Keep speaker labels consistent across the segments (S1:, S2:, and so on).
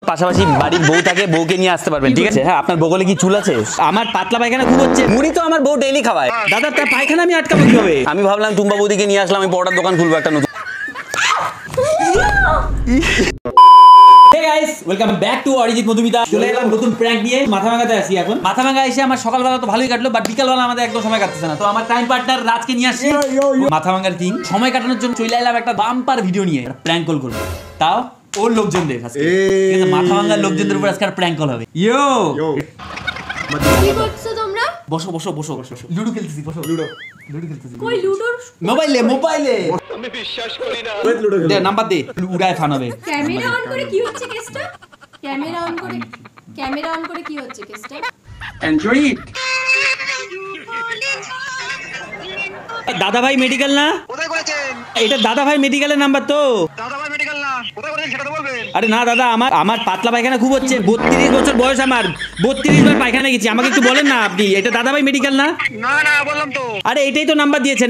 S1: পাশাপাশি বাড়ির বউ থাকে, বউকে নিয়ে আসতে পারবেন, ঠিক আছে? হ্যাঁ, আপনার বগলে কি চুল আছে? আমার পাতলা পায়খানা খুব হচ্ছে, মুড়ি তো আমার বউ ডেইলি খাওয়ায়। দাদা তার পায়খানা আমি আটকাবো কিভাবে? আমি ভাবলাম টুম্পা বৌদিকে নিয়ে আসলাম, আমি পরোটার দোকান খুলবো একটা নতুন। Hey guys, welcome back to Arijit Madhumita. চলে এলাম নতুন প্র্যাঙ্ক নিয়ে। মাথা ভাঙাতে আসি এখন। মাথা ভাঙা এসে আমার সকালবেলা তো ভালোই কাটলো, বাট বিকালবেলা আমাদের একদম সময় কাটতেছে না। তো আমার টাইম পার্টনার রাজকে নিয়ে আসছি মাথা ভাঙার কিং। সময় কাটানোর জন্য চলে এলাম একটা বাম্পার ভিডিও নিয়ে, প্র্যাঙ্ক কল করবো, তাও ওর লোকজনদের আজকে। ঠিক আছে, মাথা ভাঙার লোকজনদের উপর আজকে প্র্যাঙ্ক কল হবে। ইয়ো
S2: কি করছো তোমরা?
S1: বসো বসো বসো বসো, লুডো খেলতেছি, বসো। লুডো খেলতেছি।
S2: কই লুডোর?
S1: মোবাইলে আমি বিশ্বাস করি না। দে নাম্বার দে, উড়ায় ফান হবে।
S2: ক্যামেরা অন করে কি হচ্ছে কেসটা? ক্যামেরা অন করে কি হচ্ছে কেসটা?
S1: অ্যান্ড্রয়েড দাদা ভাই মেডিকেল না?
S3: কোথায় করেছেন?
S1: এটা দাদা ভাই মেডিকেলের নাম্বার তো।
S3: দাদা ভাই মেডিকেল না, কোথায় করেছেন সেটা তো বলবেন।
S1: আরে না দাদা, আমার পাতলা পায়খানা খুব হচ্ছে, 32 বছর বয়স আমার, 32 বার পায়খানা গেছি, আমাকে একটু বলেন না আপনি, এটা দাদা ভাই মেডিকেল না?
S3: না না বললাম তো।
S1: আরে এটাই তো নাম্বার দিয়েছেন,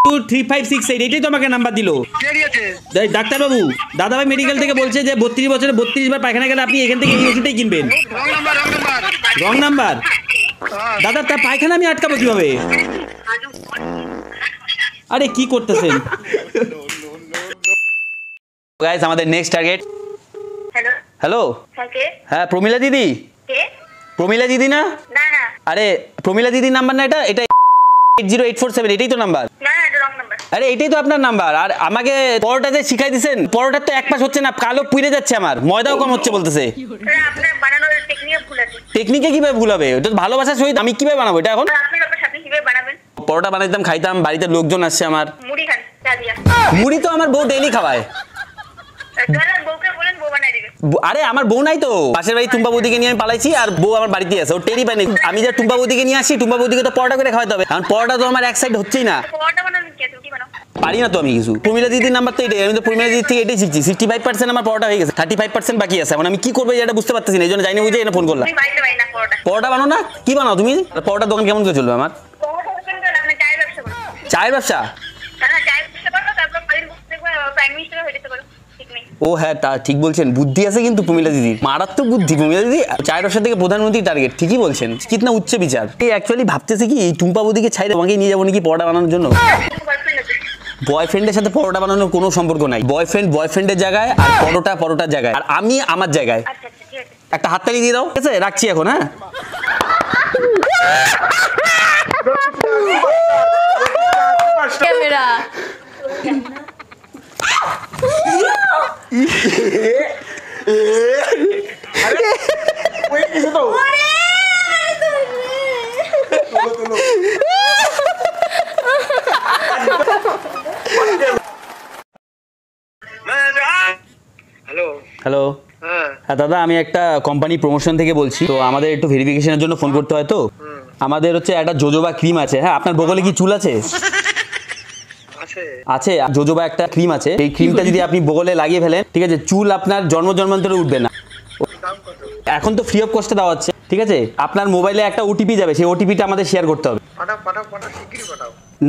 S1: 3568, এটাই তো আমাকে নাম্বার দিল
S3: কে দিয়েছে?
S1: ডাক্তার বাবু। দাদা ভাই মেডিকেল থেকে বলছে যে 32 বছরে 32 বার পায়খানা গেলে আপনি এখান থেকে এই ওষুধটাই কিনবেন।
S3: Wrong number.
S1: Wrong number? দাদা তার পায়খানা আমি আটকাবো কিভাবে? আরে কি করতেছেন? গাইস, আমাদের নেক্সট টার্গেট।
S4: হ্যালো
S1: হ্যালো,
S4: কে?
S1: হ্যাঁ প্রমিলা দিদি।
S4: কে?
S1: প্রমিলা দিদি না?
S4: না না
S1: আরে প্রমিলা দিদির নাম্বার না এটা? এটা 80847, এটাই তো নাম্বার।
S4: না এটা রং নাম্বার।
S1: আরে এটাই তো আপনার নাম্বার। আর আমাকে পরোটাতে শিখাই দিছেন, পরোটার তো এক পাশ হচ্ছে না, কালো পুড়ে যাচ্ছে আমার, ময়দাও কম হচ্ছে বলতেছে।
S4: আপনার বানানোর টেকনিক ভুল আছে।
S1: টেকনিকে কিভাবে ভুল হবে? এটা ভালোবাসার সহিত আমি কিভাবে বানাবো এটা এখন?
S4: আপনার ব্যাপার আপনি কিভাবে বানাবেন?
S1: পরোটা বানাইতাম, খাইতাম, বাড়িতে লোকজন আসছে আমার।
S4: মুড়ি খান চা দিয়া।
S1: মুড়ি তো আমার বউ ডেইলি খাওয়ায়।
S4: তাহলে বউকে বলেন বউ বানাই দিবে।
S1: আরে আমার বউ নাই তো, পাশের বাড়ি টুম্পা বৌদিকে নিয়ে আমি পালাইছি, আর বউ আমার বাড়িতে আছে, ও টেরি পায়নি। আমি যে টুম্পা বৌদিকে নিয়ে আসি, টুম্পা বৌদিকে তো পরোটা করে খাওয়াতে হবে, কারণ পরোটা তো আমার এক সাইড হচ্ছেই না,
S4: পরোটা বানাবেন কি? তুমি বানাও।
S1: পারি না তো আমি কিছু। প্রমিলা দিদির নাম্বার তো এটাই, আমি তো প্রমিলা দিদির থেকে এটাই শিখছি। 65% আমার পরোটা হয়ে গেছে, 35% বাকি আছে। এখন আমি কি করবো এটা বুঝতে পারতেছি না, এই জন্য জানি বুঝে এটা ফোন করলাম।
S4: তুমি বাড়িতে বানাই পরোটা।
S1: পরোটা বানো না? কি বানাও তুমি? পরোটার দোকান কেমন করে চলবে আমার?
S4: পরোটা দোকান করেন, আপনি চায়ের ব্যবসা করেন।
S1: চায়ের ব্যবসা?
S4: না চায়ের ব্যবসা করো, তারপর পরের বছর দেখবে প্রাইম মিনিস্টার হয়ে যেতে পারো। ঠিক নেই।
S1: ও হ্যাঁ, তা ঠিক বলছেন, বুদ্ধি আছে কিন্তু প্রমিলা দিদি, মারাত্মক বুদ্ধি প্রমিলা দিদি। চায়ের ব্যবসা থেকে প্রধানমন্ত্রী টার্গেট, ঠিকই বলছেন, কিতনা উচ্চ বিচার। এই অ্যাকচুয়ালি ভাবতেছে কি, এই টুম্পা বৌদিকে ছাইরে আমাকে নিয়ে যাবো নাকি পরোটা বানানোর জন্য।
S4: বয়ফ্রেন্ড আছে?
S1: বয়ফ্রেন্ডের সাথে পরোটা বানানোর কোনো সম্পর্ক নাই। বয়ফ্রেন্ডের জায়গায়, আর পরোটার জায়গায়, আর আমি আমার জায়গায়।
S4: আচ্ছা ঠিক আছে।
S1: একটা হাততালি দিয়ে দাও, ঠিক আছে? রাখছি এখন, হ্যাঁ।
S2: Camera
S3: hello.
S1: হ্যালো, হ্যাঁ দাদা, আমি একটা কোম্পানি প্রমোশন থেকে বলছি, তো আমাদের একটু ভেরিফিকেশনের জন্য ফোন করতে হয় তো। আমাদের হচ্ছে একটা জোজোবা ক্রিম আছে। হ্যাঁ, আপনার বগলে কি চুল আছে? আছে, জোজোবা একটা ক্রিম আছে, এই ক্রিমটা যদি আপনি বগলে লাগিয়ে ফেলেন, ঠিক আছে, চুল আপনার জন্মান্তরে উঠবে না। এখন তো ফ্রি অফ কস্টে দেওয়া হচ্ছে, ঠিক আছে? আপনার মোবাইলে একটা ওটিপি যাবে, সেই ওটিপিটা আমাদের শেয়ার করতে হবে।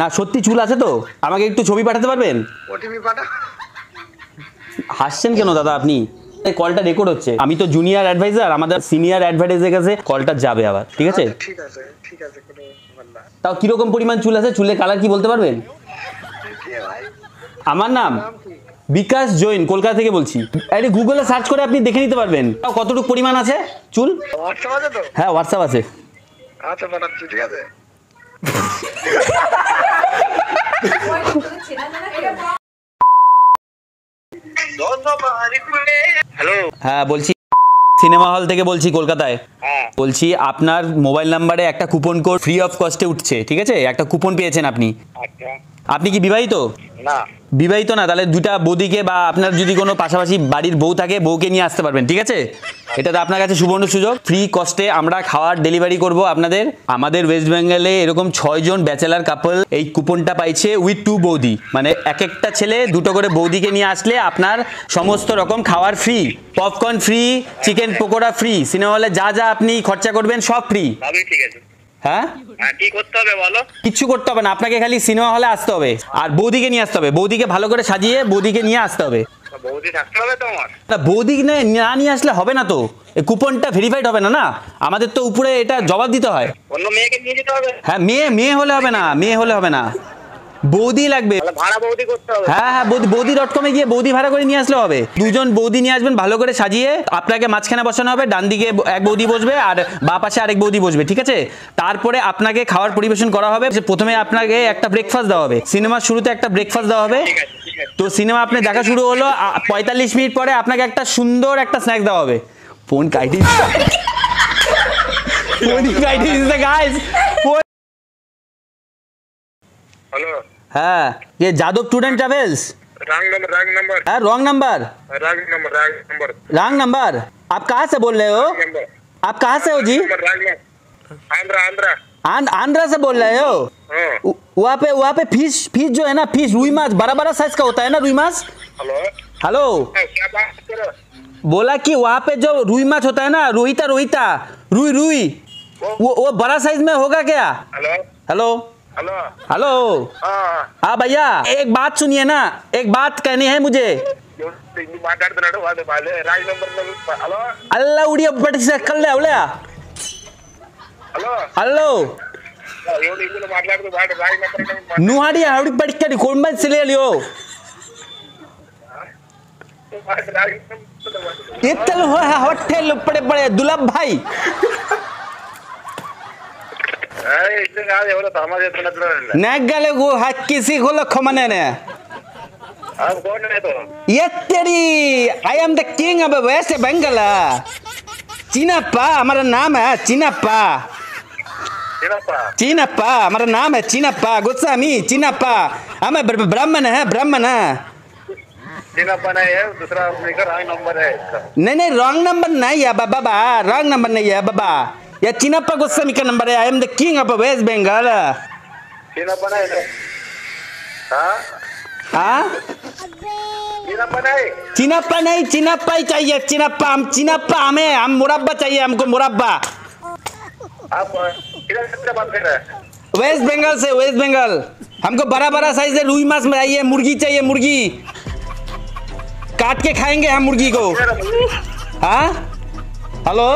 S1: না সত্যি চুল আছে তো? আমাকে একটু ছবি পাঠাতে পারবেন? হাসছেন কেন দাদা আপনি? এই কলটা রেকর্ড হচ্ছে, আমি তো জুনিয়র অ্যাডভাইজার, আমাদের সিনিয়র অ্যাডভাইজারের কাছে কলটা যাবে আবার, ঠিক আছে?
S3: ঠিক আছে কোনো ব্যাপার না।
S1: তাও কিরকম পরিমাণ চুল আছে? চুলের কালার কি বলতে পারবেন? আমার নাম বিকাশ জৈন, কলকাতা থেকে বলছি। আরে গুগলে সার্চ করে আপনি দেখে নিতে পারবেন তাও কতটুকু পরিমাণ আছে চুল।
S3: হোয়াটসঅ্যাপ আছে তো?
S1: হ্যাঁ হোয়াটসঅ্যাপ আছে।
S3: আচ্ছা পাঠাচ্ছি, ঠিক আছে। হ্যালো।
S1: হ্যাঁ বলছি, সিনেমা হল থেকে বলছি, কলকাতায়। বলছি আপনার মোবাইল নাম্বারে একটা কুপন কোড ফ্রি অফ কস্টে উঠছে, ঠিক আছে? একটা কুপন পেয়েছেন আপনি।
S3: আচ্ছা।
S1: আপনি কি বিবাহিত?
S3: না।
S1: বিবাহিত না? তাহলে দুটা বৌদিকে বা আপনার যদি কোনো পাশাপাশি বাড়ির বউ থাকে, বউকে নিয়ে আসতে পারবেন, ঠিক আছে? এটা তো আপনার কাছে সুবর্ণ সুযোগ, ফ্রি কস্টে আমরা খাওয়ার ডেলিভারি করব আপনাদের। আমাদের ওয়েস্ট বেঙ্গলে এরকম 6 জন ব্যাচেলার কাপল এই কুপনটা পাইছে উইথ 2 বৌদি, মানে এক একটা ছেলে দুটো করে বৌদিকে নিয়ে আসলে আপনার সমস্ত রকম খাওয়ার free, popcorn free, chicken pakora free, cinema হলে যা যা আপনি খরচা করবেন সব ফ্রি।
S3: ঠিক আছে।
S1: হ্যাঁ,
S3: কি করতে হবে বলো?
S1: কিচ্ছু করতে হবে না, আপনাকে খালি সিনেমা হলে আসতে হবে আর বৌদিকে নিয়ে আসতে হবে, বৌদিকে ভালো করে সাজিয়ে বৌদিকে নিয়ে আসতে হবে।
S3: বৌদি থাকতে হবে তো আমার।
S1: না বৌদি না নিয়ে আসলে হবে না তো, এই কুপনটা ভেরিফাইড হবে না না, আমাদের তো উপরে এটা জবাব দিতে হয়।
S3: অন্য মেয়েকে নিয়ে যেতে হবে।
S1: হ্যাঁ মেয়ে হলে হবে না, মেয়ে হলে হবে না, বৌদি লাগবে।
S3: তাহলে ভাড়া বৌদি করতে হবে।
S1: হ্যাঁ বৌদি.com গিয়ে বৌদি ভাড়া করে নিয়ে আসলে হবে। দুজন বৌদি নিয়ে আসবেন ভালো করে সাজিয়ে, আপনাকে মাঝখানে বসানো হবে, ডান দিকে এক বৌদি বসবে আর বাঁ পাশে আরেক বৌদি বসবে, ঠিক আছে? তারপরে আপনাকে খাবার পরিবেশন করা হবে। প্রথমে আপনাকে একটা ব্রেকফাস্ট দেওয়া হবে, সিনেমার শুরুতে একটা ব্রেকফাস্ট দেওয়া হবে।
S3: ঠিক আছে, ঠিক আছে।
S1: তো সিনেমা আপনি দেখা শুরু হলো, 45 মিনিট পরে আপনাকে একটা সুন্দর একটা স্ন্যাক্স দেওয়া হবে। ফোন কাইটি দিচ্ছে গাইস।
S3: हेलो।
S1: হ্যাঁ ये Yadav tour and travels.
S3: Wrong number.
S1: हाँ रॉन्ग नंबर। Wrong number. आप कहाँ से बोल रहे हो? आप कहाँ से हो जी? आंध्रा से बोल रहे हो? वहाँ पे फिश जो है ना, फिश रुई माछ बड़ा साइज का होता है ना, रुई माछ।
S3: हेलो।
S1: हेलो
S3: क्या बात कर रहे हो?
S1: बोला कि वहाँ पे जो रुई माछ होता है ना, रोहिता रुई वो बड़ा साइज में होगा क्या?
S3: हेलो।
S1: Hello
S3: hello.
S1: हेलो
S3: हाँ।
S1: हाँ भैया एक बात सुनिए ना, एक बात कहनी है मुझे।
S3: మాట్లాడుతున్నాడు వాడు wrong number. Hello.
S1: Allah Odia बट से कर ले बोले
S3: హలో.
S1: हेलो
S3: ఎవడు ఇందులో మాట్లాడుతూ వాడు రాంగ్ నంబర్.
S1: नुहाड़ी हाउड़ी बट के कौन बात से ले लियो इतल हो होटल पड़े दुलाब भाई
S3: ఇది కాదు, ఎవరో తమాషా చేస్తున్నట్లు.
S1: नेगले को हाथ किसी को लखो मने ने
S3: कौन है तो?
S1: ये तेरी I am the king of waste Bengal. Chinappa हमारा नाम है, चीनाप्पा हमारा नाम है, चीनाप्पा गोस्वामी चीनाप्पा। हमें ब्राह्मण है
S3: चिनप्पा नहीं है, दूसरा रॉन्ग नंबर है इसका।
S1: नहीं रॉन्ग नंबर नहीं है बाबा, रॉन्ग नंबर नहीं है बाबा, ये चीनाप्पा गोस्वामी का नंबर है। I am the king of waste Bengal.
S3: Chinnappa नहीं है। हाँ?
S1: हाँ
S3: चिनप्पा नहीं।
S1: चीनाप्पा ही चाहिए, चीनाप्पा हम मुरब्बा चाहिए, हमको मुरब्बा।
S3: आप किधर से बात कर रहे हैं?
S1: वेस्ट बंगाल से, वेस्ट बंगाल। हमको बड़ा साइज है रुई माछ चाहिए, मुर्गी चाहिए, मुर्गी काट के खाएंगे हम मुर्गी को। हाँ हेलो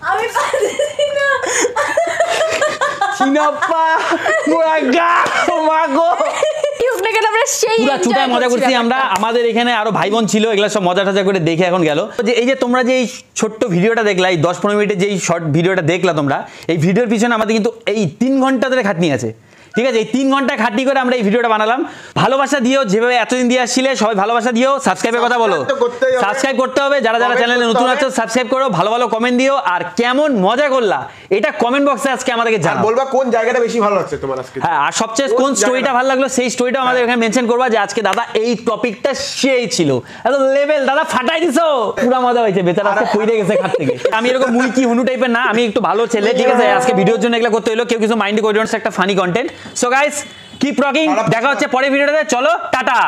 S2: আমি পারছি না।
S1: চিনাপ্পা মুরাগা মাগো
S2: টিউবটা কেন আমরা সেই
S1: পুরা চুটায় মজা করছি আমরা। আমাদের এখানে আরো ভাই বোন ছিল, এগুলা সব মজা টজা করে দেখে এখন গেল। যে এই যে তোমরা যে এই ছোট্ট ভিডিওটা দেখলা, এই 10-15 মিনিটের যে এই শর্ট ভিডিওটা দেখলা তোমরা, এই ভিডিওর পিছনে আমাদের কিন্তু এই 3 ঘন্টা ধরে খাটনি আছে, ঠিক আছে? এই 3 ঘন্টা খাটনি করে আমরা এই ভিডিওটা বানালাম। ভালোবাসা দিও, যেভাবে এতদিন দিয়ে আসছিলে সবাই ভালোবাসা দিও। সাবস্ক্রাইবের কথা বলো, সাবস্ক্রাইব করতে হবে, যারা চ্যানেলে নতুন আছো সাবস্ক্রাইব করো, ভালো কমেন্ট দিও। আর কেমন মজা করলা এটা কমেন্ট বক্সে আজকে আমাদেরকে জানাও,
S5: বলবা কোন জায়গাটা বেশি ভালো লাগছে তোমার আজকে।
S1: হ্যাঁ, আর সবচেয়ে কোন স্টোরিটা ভালো লাগলো সেই স্টোরিটাও আমাদের এখানে মেনশন করবা, যে আজকে দাদা এই টপিকটা সেই ছিল, এত লেভেল দাদা ফাটাই দিছো, পুরো মজা হয়েছে। বেচারা আজকে কইরে গেছে খাট থেকে। আমি এরকম মুইকি হুনু টাইপের না, আমি একটু ভালো ছেলে, ঠিক আছে? আজকে ভিডিওর জন্য এগুলো করতে হলো, কেউ কিছু মাইন্ড করিও না, একটা funny content. So guys keep rocking, দেখা হচ্ছে পরের ভিডিওতে, চলো টাটা।